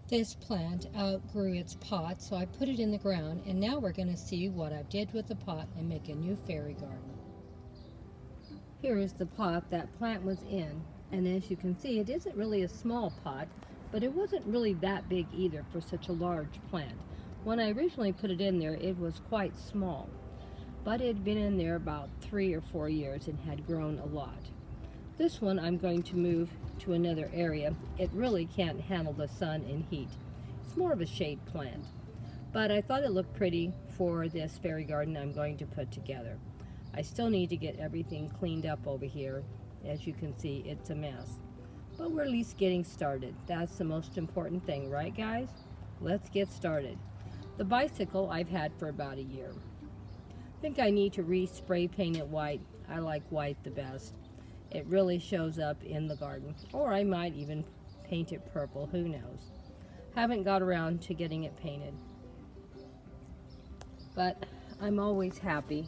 This plant outgrew its pot, so I put it in the ground, and now we're going to see what I did with the pot and make a new fairy garden. Here is the pot that plant was in, and as you can see, it isn't really a small pot, but it wasn't really that big either for such a large plant. When I originally put it in there, it was quite small, but it had been in there about 3 or 4 years and had grown a lot. This one I'm going to move to another area. It really can't handle the sun and heat. It's more of a shade plant, but I thought it looked pretty for this fairy garden I'm going to put together. I still need to get everything cleaned up over here. As you can see, it's a mess, but we're at least getting started. That's the most important thing, right guys? Let's get started. The bicycle I've had for about a year. I think I need to re-spray paint it white. I like white the best. It really shows up in the garden. Or I might even paint it purple, who knows. Haven't got around to getting it painted. But I'm always happy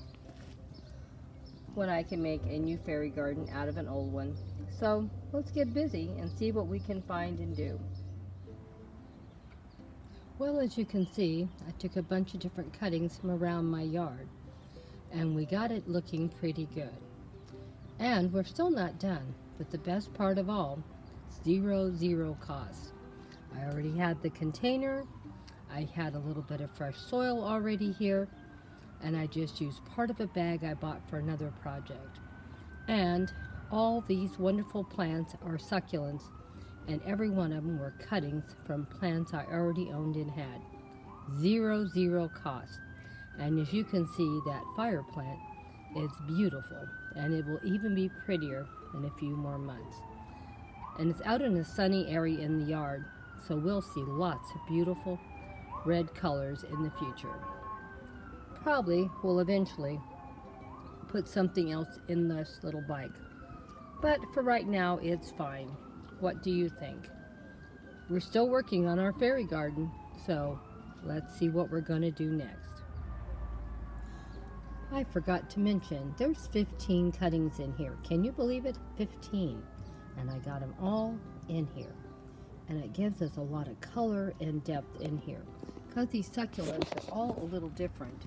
when I can make a new fairy garden out of an old one. So let's get busy and see what we can find and do. Well, as you can see, I took a bunch of different cuttings from around my yard, and we got it looking pretty good. And we're still not done, but the best part of all, zero cost. I already had the container, I had a little bit of fresh soil already here, and I just used part of a bag I bought for another project. And all these wonderful plants are succulents, and every one of them were cuttings from plants I already owned and had. Zero cost. And as you can see, that fire plant is beautiful, and it will even be prettier in a few more months. And it's out in a sunny area in the yard, so we'll see lots of beautiful red colors in the future. Probably will eventually put something else in this little bike, but for right now it's fine. What do you think? We're still working on our fairy garden, so let's see what we're going to do next. I forgot to mention, there's 15 cuttings in here. Can you believe it? 15. And I got them all in here. And it gives us a lot of color and depth in here, because these succulents are all a little different.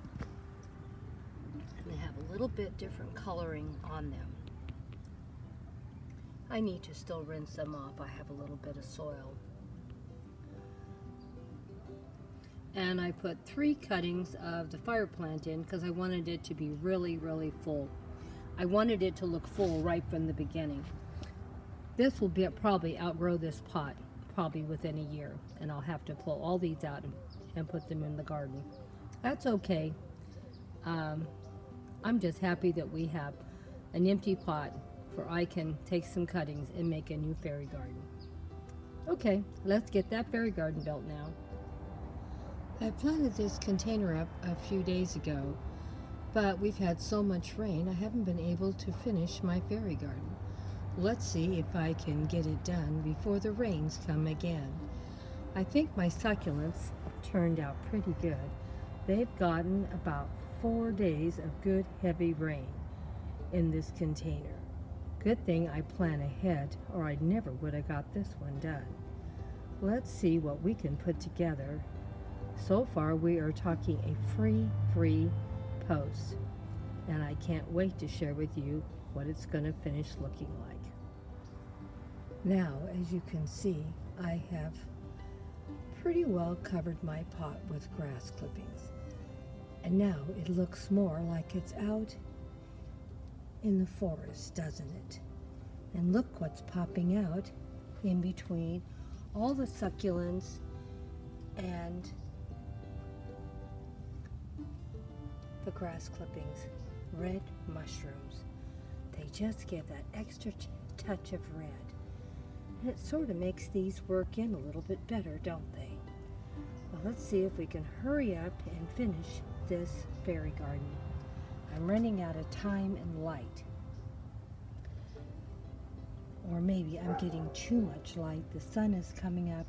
And they have a little bit different coloring on them. I need to still rinse them off. I have a little bit of soil. And I put 3 cuttings of the fire plant in because I wanted it to be really full. I wanted it to look full right from the beginning. This will probably outgrow this pot, probably within a year, and I'll have to pull all these out and put them in the garden. That's okay. I'm just happy that we have an empty pot where I can take some cuttings and make a new fairy garden. Okay, let's get that fairy garden built now. I planted this container up a few days ago, but we've had so much rain I haven't been able to finish my fairy garden. Let's see if I can get it done before the rains come again. I think my succulents turned out pretty good. They've gotten about 4 days of good heavy rain in this container. Good thing I plan ahead, or I never would have got this one done. Let's see what we can put together. So far we are talking a free post, and I can't wait to share with you what it's going to finish looking like. Now, as you can see, I have pretty well covered my pot with grass clippings, and now it looks more like it's out in the forest, doesn't it? And look what's popping out in between all the succulents and the grass clippings. Red mushrooms. They just give that extra touch of red. And it sort of makes these work in a little bit better, don't they? Well, let's see if we can hurry up and finish this fairy garden. I'm running out of time and light. Or maybe I'm getting too much light. The sun is coming up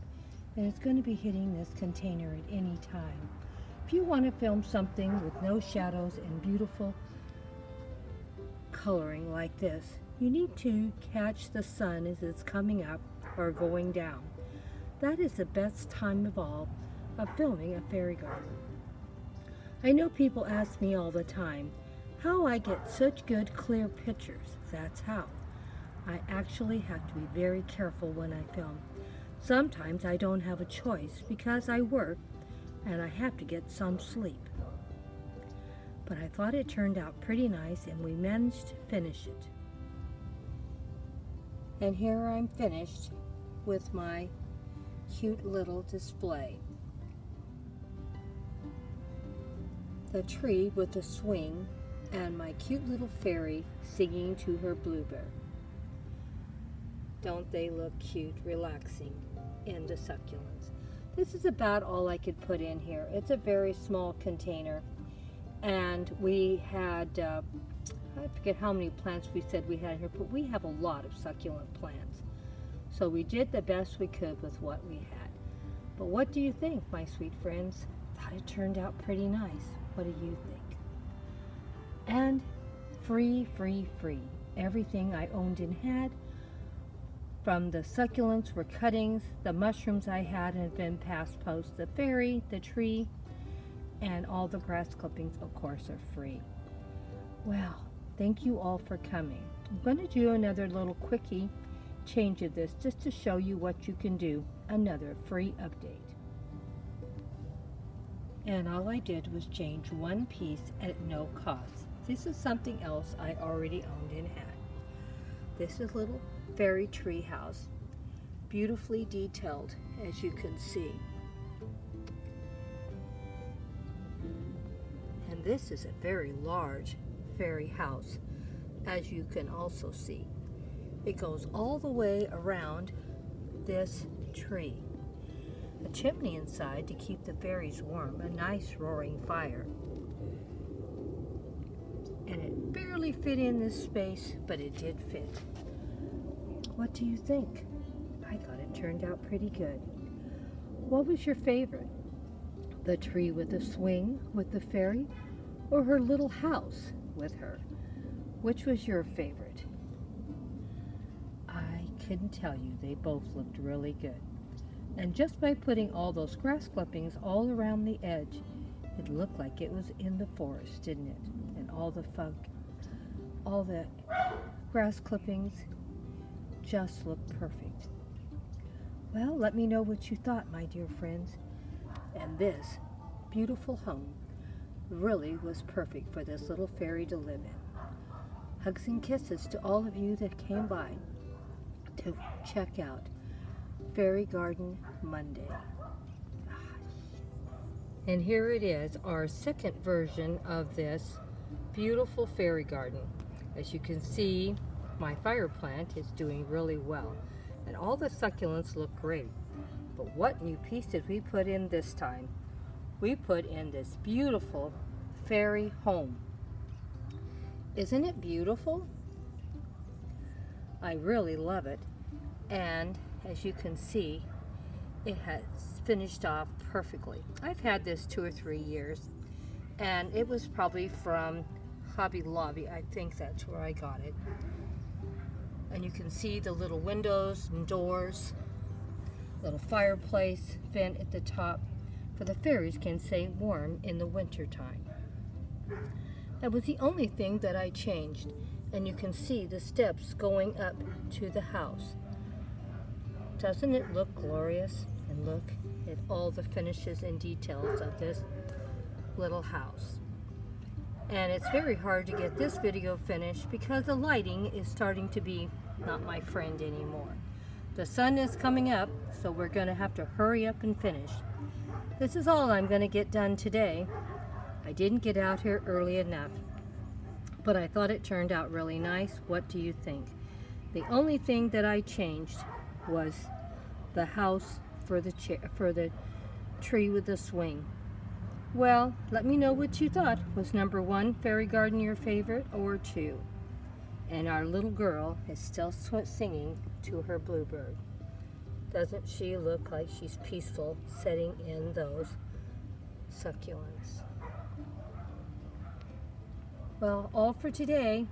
and it's going to be hitting this container at any time. If you want to film something with no shadows and beautiful coloring like this, you need to catch the sun as it's coming up or going down. that is the best time of all of filming a fairy garden. I know people ask me all the time how I get such good clear pictures. That's how. I actually have to be very careful when I film. Sometimes I don't have a choice because I work and I have to get some sleep. But I thought it turned out pretty nice and we managed to finish it. And here I'm finished with my cute little display. The tree with the swing and my cute little fairy singing to her bluebird. Don't they look cute, relaxing in the succulents? This is about all I could put in here. It's a very small container, and we had, I forget how many plants we said we had here, but we have a lot of succulent plants. So we did the best we could with what we had. But what do you think, my sweet friends? Thought it turned out pretty nice. What do you think? And free, free, free. Everything I owned and had. From the succulents were cuttings, the mushrooms I had had been past post, the fairy, the tree, and all the grass clippings, of course, are free. Well, thank you all for coming. I'm going to do another little quickie change of this just to show you what you can do. Another free update. And all I did was change one piece at no cost. This is something else I already owned and had. This is a little fairy tree house, beautifully detailed, as you can see. And this is a very large fairy house, as you can also see. It goes all the way around this tree. A chimney inside to keep the fairies warm, a nice roaring fire. And it barely fit in this space, but it did fit. What do you think? I thought it turned out pretty good. What was your favorite? The tree with the swing with the fairy, or her little house with her? Which was your favorite? I couldn't tell you. They both looked really good. And just by putting all those grass clippings all around the edge, it looked like it was in the forest, didn't it? And all the grass clippings just looked perfect. Well, let me know what you thought, my dear friends. And this beautiful home really was perfect for this little fairy to live in. Hugs and kisses to all of you that came by to check out Fairy Garden Monday. And here it is, our second version of this beautiful fairy garden. As you can see, my fire plant is doing really well, and all the succulents look great. But what new piece did we put in this time? We put in this beautiful fairy home. Isn't it beautiful? I really love it, and as you can see, it has finished off perfectly. I've had this 2 or 3 years, and it was probably from Hobby Lobby. I think that's where I got it. And you can see the little windows and doors, little fireplace vent at the top for the fairies can stay warm in the winter time. That was the only thing that I changed, and you can see the steps going up to the house. Doesn't it look glorious? And look at all the finishes and details of this little house. And it's very hard to get this video finished because the lighting is starting to be not my friend anymore. The sun is coming up, so we're going to have to hurry up and finish. This is all I'm going to get done today. I didn't get out here early enough, but I thought it turned out really nice. What do you think? The only thing that I changed was the house for the tree with the swing. Well, let me know what you thought. Was number 1 fairy garden your favorite, or 2? And our little girl is still singing to her bluebird. Doesn't she look like she's peaceful sitting in those succulents? Well, all for today.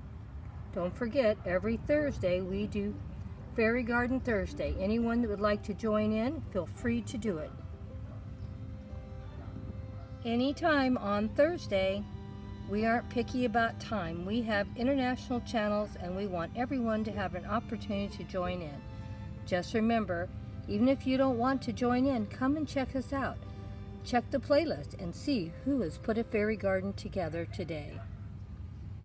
Don't forget, every Thursday we do Fairy Garden Thursday. Anyone that would like to join in, feel free to do it. Anytime on Thursday. We aren't picky about time. We have international channels and we want everyone to have an opportunity to join in. Just remember, even if you don't want to join in, come and check us out. Check the playlist and see who has put a fairy garden together today.